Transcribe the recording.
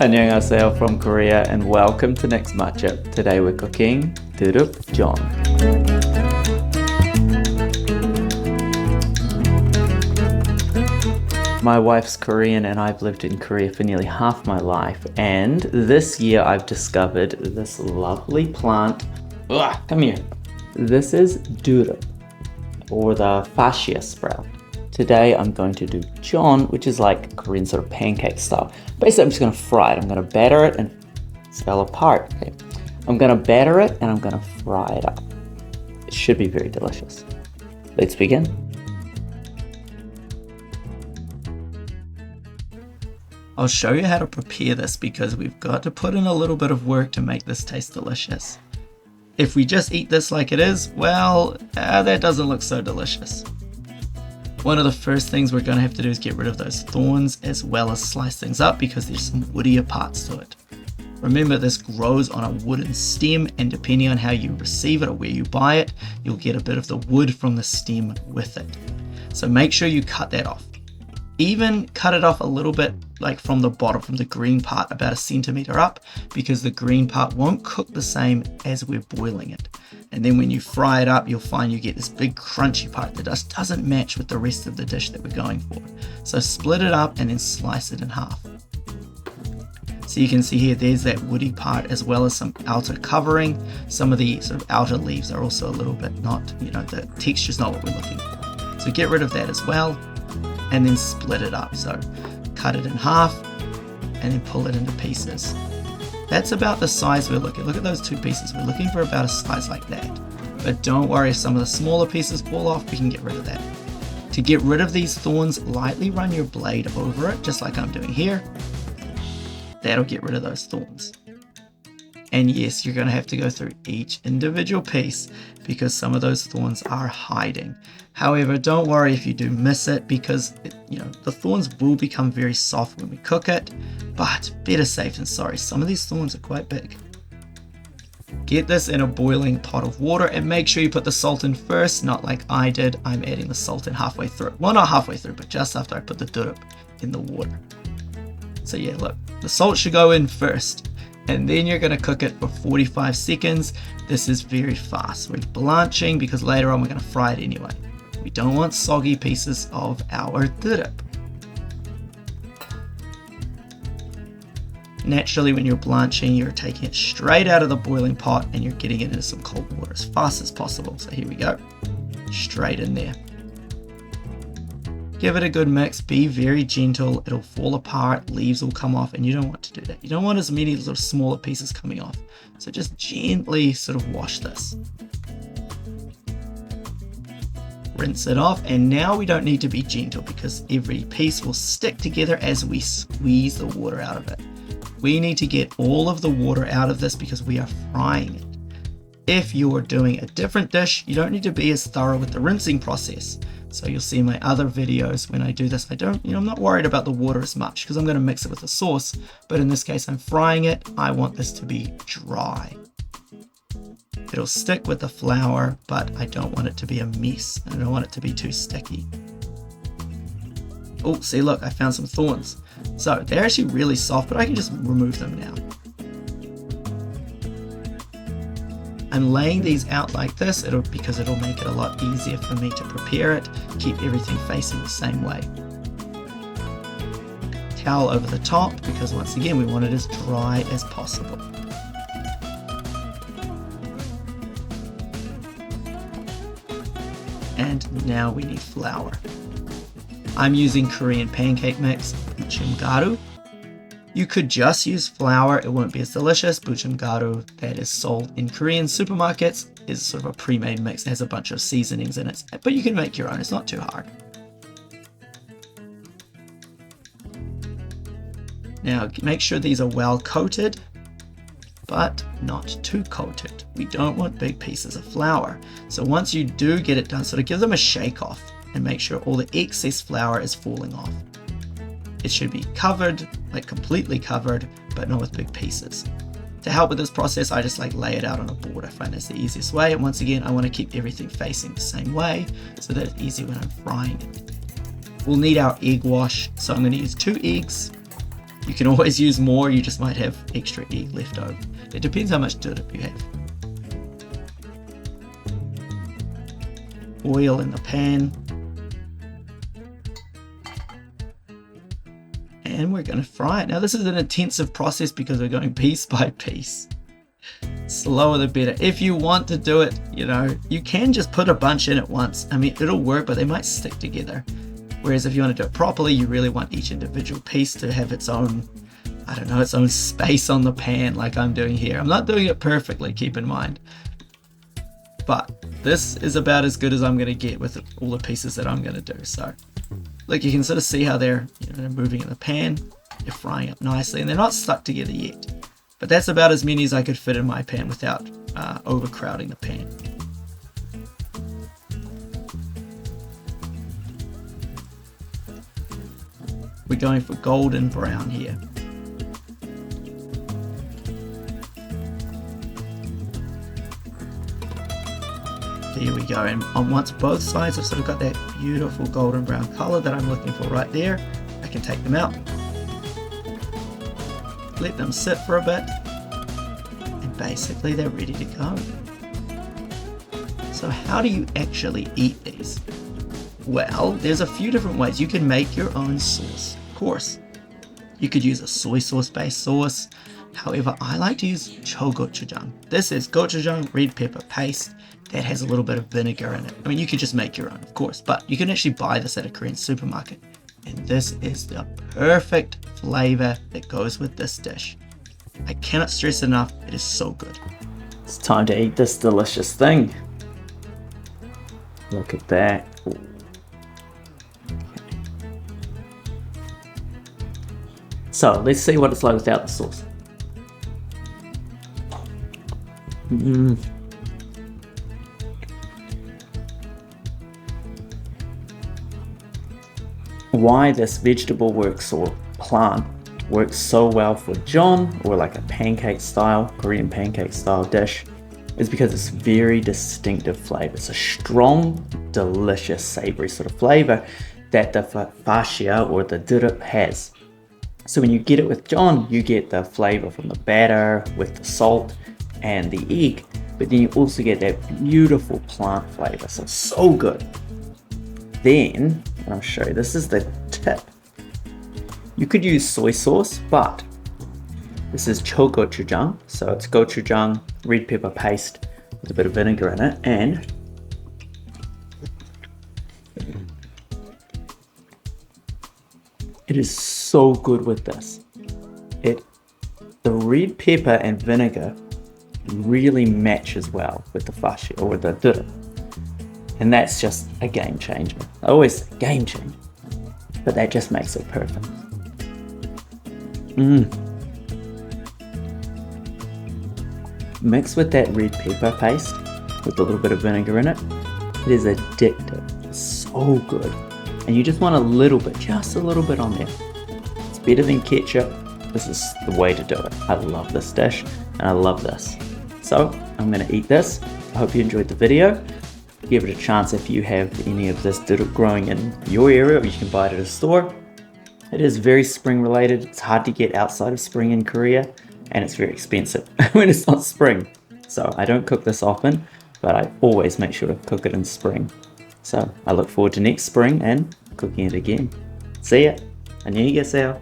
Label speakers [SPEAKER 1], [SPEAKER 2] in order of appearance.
[SPEAKER 1] 안녕하세요 from Korea and welcome to Next Matchup. Today we're cooking durup jon. My wife's Korean and I've lived in Korea for nearly half my life, and this year I've discovered this lovely plant. Come here. This is durup, or the Fatsia Sprout. Today I'm going to do jon, which is like Korean sort of pancake style. Basically I'm just going to fry it. I'm going to batter it and it fell apart. Okay. I'm going to batter it and I'm going to fry it up. It should be very delicious. Let's begin. I'll show you how to prepare this because we've got to put in a little bit of work to make this taste delicious. If we just eat this like it is, well, that doesn't look so delicious. One of the first things we're going to have to do is get rid of those thorns as well as slice things up because there's some woodier parts to it. Remember, this grows on a wooden stem, and depending on how you receive it or where you buy it, you'll get a bit of the wood from the stem with it. So make sure you cut that off. Even cut it off a little bit, like from the bottom, from the green part, about 1 centimeter up, because the green part won't cook the same as we're boiling it. And then when you fry it up, you'll find you get this big crunchy part that just doesn't match with the rest of the dish that we're going for. So split it up and then slice it in half. So you can see here, there's that woody part as well as some outer covering. Some of the sort of outer leaves are also a little bit not, the texture's not what we're looking for. So get rid of that as well. And then split it up. So cut it in half and then pull it into pieces. That's about the size we're looking. Look at those two pieces. We're looking for about a size like that. But don't worry if some of the smaller pieces fall off, we can get rid of that. To get rid of these thorns, lightly run your blade over it, just like I'm doing here. That'll get rid of those thorns. And yes, you're going to have to go through each individual piece because some of those thorns are hiding. However, don't worry if you do miss it because the thorns will become very soft when we cook it, but better safe than sorry. Some of these thorns are quite big. Get this in a boiling pot of water and make sure you put the salt in first, not like I did. I'm adding the salt in halfway through. Well, not halfway through, but just after I put the durup in the water. So yeah, look, the salt should go in first. And then you're going to cook it for 45 seconds. This is very fast. We're blanching because later on we're going to fry it anyway. We don't want soggy pieces of our durup. Naturally, when you're blanching, you're taking it straight out of the boiling pot and you're getting it into some cold water as fast as possible. So here we go. Straight in there. Give it a good mix, be very gentle, it'll fall apart, leaves will come off, and you don't want to do that. You don't want as many little smaller pieces coming off. So just gently sort of wash this. Rinse it off, and now we don't need to be gentle because every piece will stick together as we squeeze the water out of it. We need to get all of the water out of this because we are frying it. If you're doing a different dish, you don't need to be as thorough with the rinsing process. So you'll see in my other videos when I do this, I'm not worried about the water as much because I'm going to mix it with the sauce. But in this case, I'm frying it. I want this to be dry. It'll stick with the flour, but I don't want it to be a mess. I don't want it to be too sticky. Oh, see, look, I found some thorns. So they're actually really soft, but I can just remove them now. I'm laying these out like this because it'll make it a lot easier for me to prepare it, keep everything facing the same way. Towel over the top because once again we want it as dry as possible. And now we need flour. I'm using Korean pancake mix, buchimgaru. You could just use flour, it won't be as delicious. Buchimgaru that is sold in Korean supermarkets is sort of a pre-made mix. It has a bunch of seasonings in it, but you can make your own, it's not too hard. Now make sure these are well coated, but not too coated. We don't want big pieces of flour. So once you do get it done, sort of give them a shake off and make sure all the excess flour is falling off. It should be covered, like completely covered, but not with big pieces. To help with this process, I just lay it out on a board. I find that's the easiest way. And once again, I want to keep everything facing the same way so that it's easy when I'm frying it. We'll need our egg wash. So I'm going to use 2 eggs. You can always use more, you just might have extra egg left over. It depends how much durup you have. Oil in the pan. And we're going to fry it. Now this is an intensive process because we're going piece by piece. Slower the better. If you want to do it, you know, you can just put a bunch in at once. I mean, it'll work, but they might stick together. Whereas if you want to do it properly, you really want each individual piece to have its own, I don't know, its own space on the pan like I'm doing here. I'm not doing it perfectly, keep in mind. But this is about as good as I'm going to get with all the pieces that I'm going to do. So, like, you can sort of see how they're moving in the pan. They're frying up nicely and they're not stuck together yet. But that's about as many as I could fit in my pan without overcrowding the pan. We're going for golden brown here. There we go, and once both sides have sort of got that beautiful golden brown color that I'm looking for right there, I can take them out. Let them sit for a bit, and basically they're ready to go. So how do you actually eat these? Well, there's a few different ways. You can make your own sauce, of course. You could use a soy sauce based sauce. However, I like to use chogochujang. This is gochujang red pepper paste that has a little bit of vinegar in it. I mean, you could just make your own, of course, but you can actually buy this at a Korean supermarket. And this is the perfect flavor that goes with this dish. I cannot stress enough, it is so good. It's time to eat this delicious thing. Look at that. Ooh. So let's see what it's like without the sauce. Why this vegetable works or plant works so well for John or like a pancake style, Korean pancake style dish is because it's very distinctive flavor. It's a strong, delicious, savory sort of flavor that the Fatsia or the Dureup has. So when you get it with John, you get the flavor from the batter with the salt and the egg, but then you also get that beautiful plant flavor. So good. Then, I'll show you, this is the tip. You could use soy sauce, but this is chogochujang, so it's gochujang, red pepper paste with a bit of vinegar in it, and it is so good with this. The red pepper and vinegar really matches well with the Fatsia or the Dureup. And that's just a game changer. I always say game changer, but that just makes it perfect. Mixed with that red pepper paste with a little bit of vinegar in it, it is addictive. It's so good. And you just want a little bit, just a little bit on there. It's better than ketchup. This is the way to do it. I love this dish and I love this. So I'm gonna eat this. I hope you enjoyed the video. Give it a chance if you have any of this Dureup growing in your area, or you can buy it at a store. It is very spring related. It's hard to get outside of spring in Korea, and it's very expensive when it's not spring. So I don't cook this often, but I always make sure to cook it in spring. So I look forward to next spring and cooking it again. See ya! 안녕히 계세요.